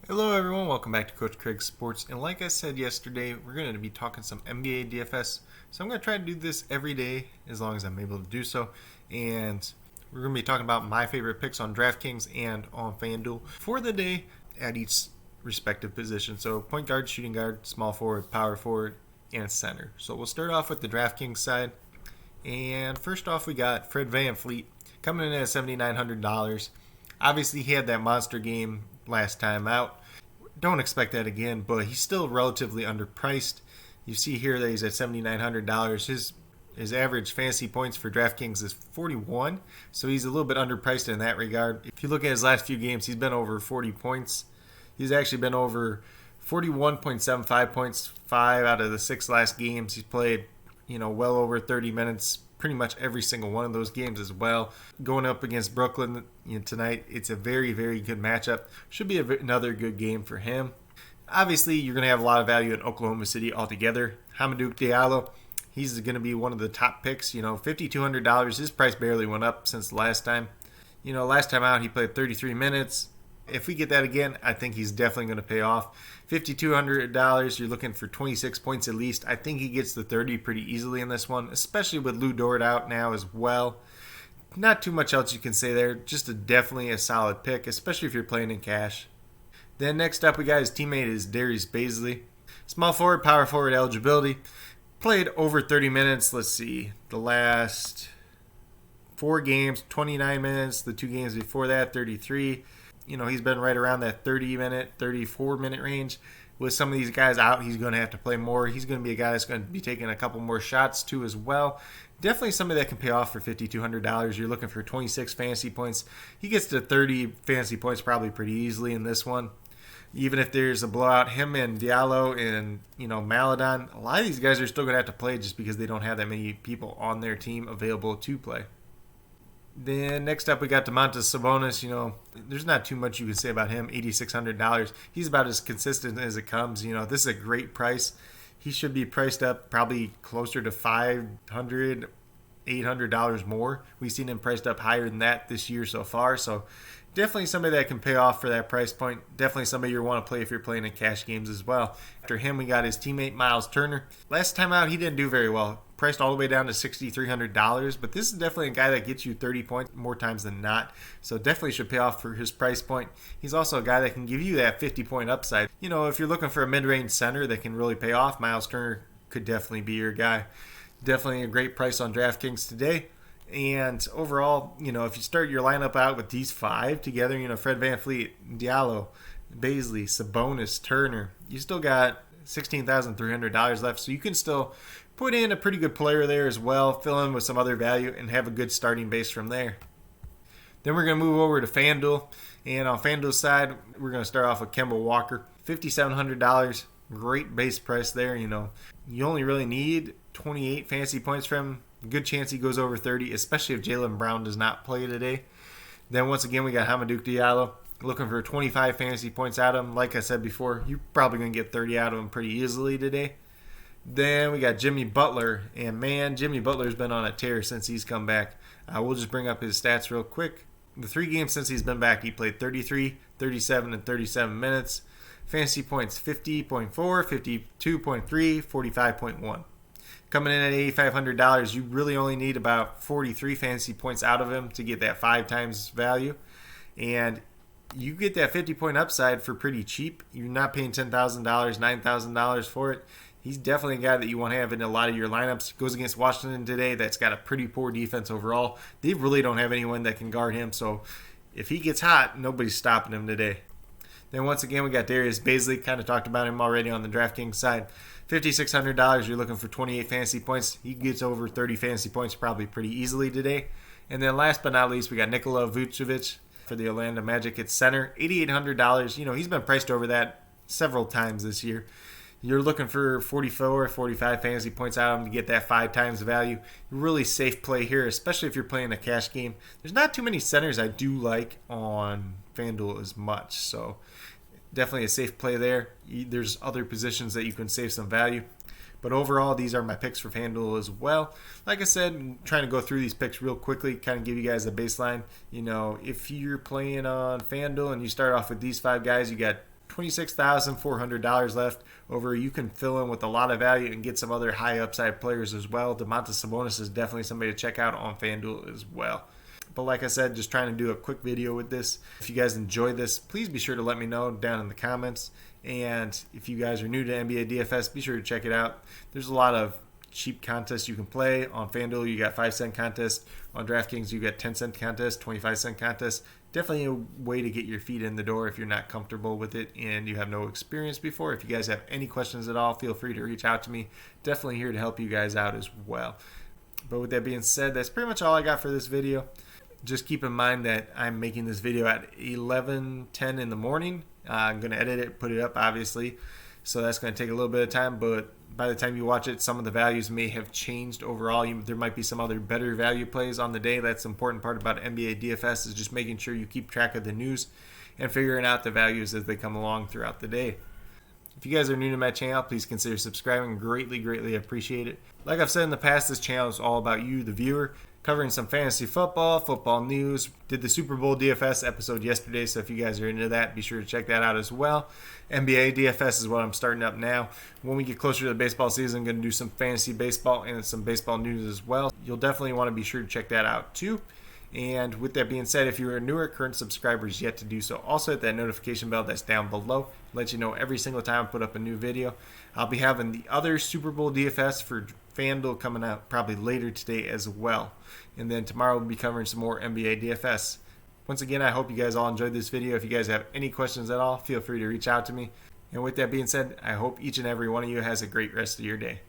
Hello everyone, welcome back to Coach Craig Sports. And like I said yesterday, we're going to be talking some NBA DFS. So I'm going to try to do this every day as long as I'm able to do so. And we're going to be talking about my favorite picks on DraftKings and on FanDuel for the day at each respective position. So point guard, shooting guard, small forward, power forward, and center. So we'll start off with the DraftKings side. And first off, we got Fred VanVleet coming in at $7,900. Obviously, he had that monster game last time out. Don't expect that again, but he's still relatively underpriced. You see here that he's at $7,900. His average fantasy points for DraftKings is 41, so he's a little bit underpriced in that regard. If you look at his last few games, he's been over 40 points. He's actually been over 41.75 points 5 out of the 6 last games. He's played, well over 30 minutes pretty much every single one of those games as well. Going up against Brooklyn tonight, it's a very, very good matchup. Should be another good game for him. Obviously, you're going to have a lot of value in Oklahoma City altogether. Hamidou Diallo, he's going to be one of the top picks. $5,200. His price barely went up since the last time. Last time out, he played 33 minutes. If we get that again, I think he's definitely going to pay off. $5,200, you're looking for 26 points at least. I think he gets the 30 pretty easily in this one, especially with Lou Dort out now as well. Not too much else you can say there. Just definitely a solid pick, especially if you're playing in cash. Then next up, we got his teammate is Darius Bazley. Small forward, power forward eligibility. Played over 30 minutes. Let's see. The last 4 games, 29 minutes. The 2 games before that, 33. He's been right around that 30-minute, 34-minute range. With some of these guys out, he's going to have to play more. He's going to be a guy that's going to be taking a couple more shots too as well. Definitely somebody that can pay off for $5,200. You're looking for 26 fantasy points. He gets to 30 fantasy points probably pretty easily in this one. Even if there's a blowout, him and Diallo and, Maladon, a lot of these guys are still going to have to play just because they don't have that many people on their team available to play. Then next up, we got Domantas Sabonis. There's not too much you can say about him. $8,600. He's about as consistent as it comes. This is a great price. He should be priced up probably closer to $500, $800 more. We've seen him priced up higher than that this year so far. So definitely somebody that can pay off for that price point. Definitely somebody you want to play if you're playing in cash games as well. After him, we got his teammate Miles Turner. Last time out, he didn't do very well. Priced all the way down to $6,300, but this is definitely a guy that gets you 30 points more times than not, so definitely should pay off for his price point. He's also a guy that can give you that 50-point upside. If you're looking for a mid-range center that can really pay off, Miles Turner could definitely be your guy. Definitely a great price on DraftKings today. And overall, if you start your lineup out with these 5 together, Fred VanVleet, Diallo, Bazley, Sabonis, Turner, you still got $16,300 left, so you can still put in a pretty good player there as well, fill in with some other value, and have a good starting base from there. Then we're going to move over to FanDuel. And on FanDuel's side, we're going to start off with Kemba Walker. $5,700. Great base price there. You only really need 28 fantasy points from him. Good chance he goes over 30, especially if Jaylen Brown does not play today. Then once again, we got Hamidou Diallo. Looking for 25 fantasy points out of him. Like I said before, you're probably going to get 30 out of him pretty easily today. Then we got Jimmy Butler, and man, Jimmy Butler's been on a tear since he's come back. We'll just bring up his stats real quick. The 3 games since he's been back, he played 33, 37, and 37 minutes. Fantasy points 50.4, 52.3, 45.1. Coming in at $8,500, you really only need about 43 fantasy points out of him to get that 5 times value. And you get that 50-point upside for pretty cheap. You're not paying $10,000, $9,000 for it. He's definitely a guy that you want to have in a lot of your lineups. Goes against Washington today. That's got a pretty poor defense overall. They really don't have anyone that can guard him. So if he gets hot, nobody's stopping him today. Then once again, we got Darius Bazley. Kind of talked about him already on the DraftKings side. $5,600. You're looking for 28 fantasy points. He gets over 30 fantasy points probably pretty easily today. And then last but not least, we got Nikola Vucevic for the Orlando Magic at center. $8,800. He's been priced over that several times this year. You're looking for 44, 45 fantasy points out of him to get that 5 times value. Really safe play here, especially if you're playing a cash game. There's not too many centers I do like on FanDuel as much, so definitely a safe play there. There's other positions that you can save some value. But overall, these are my picks for FanDuel as well. Like I said, I'm trying to go through these picks real quickly, kind of give you guys a baseline. If you're playing on FanDuel and you start off with these 5 guys, you got $26,400 left over. You can fill in with a lot of value and get some other high upside players as well. Domantas Sabonis is definitely somebody to check out on FanDuel as well. But like I said, just trying to do a quick video with this. If you guys enjoy this, please be sure to let me know down in the comments. And if you guys are new to NBA DFS, be sure to check it out. There's a lot of cheap contests you can play. On FanDuel, you got 5-cent contests. On DraftKings, you got 10-cent contests, 25-cent contests. Definitely a way to get your feet in the door if you're not comfortable with it and you have no experience before. If you guys have any questions at all, feel free to reach out to me. Definitely here to help you guys out as well. But with that being said, that's pretty much all I got for this video. Just keep in mind that I'm making this video at 11:10 in the morning. I'm going to edit it, put it up, obviously. So that's going to take a little bit of time, but by the time you watch it, some of the values may have changed overall. There might be some other better value plays on the day. That's the important part about NBA DFS, is just making sure you keep track of the news and figuring out the values as they come along throughout the day. If you guys are new to my channel, please consider subscribing. Greatly appreciate it. Like I've said in the past, this channel is all about you, the viewer, covering some fantasy football news. Did the Super Bowl DFS episode yesterday, so if you guys are into that, be sure to check that out as well. NBA DFS is what I'm starting up now. When we get closer to the baseball season, I'm going to do some fantasy baseball and some baseball news as well. You'll definitely want to be sure to check that out too. And with that being said, if you are newer current subscribers yet to do so, also hit that notification bell that's down below. Let you know every single time I put up a new video. I'll be having the other Super Bowl DFS for FanDuel coming out probably later today as well. And then tomorrow we'll be covering some more NBA DFS. Once again, I hope you guys all enjoyed this video. If you guys have any questions at all, feel free to reach out to me. And with that being said, I hope each and every one of you has a great rest of your day.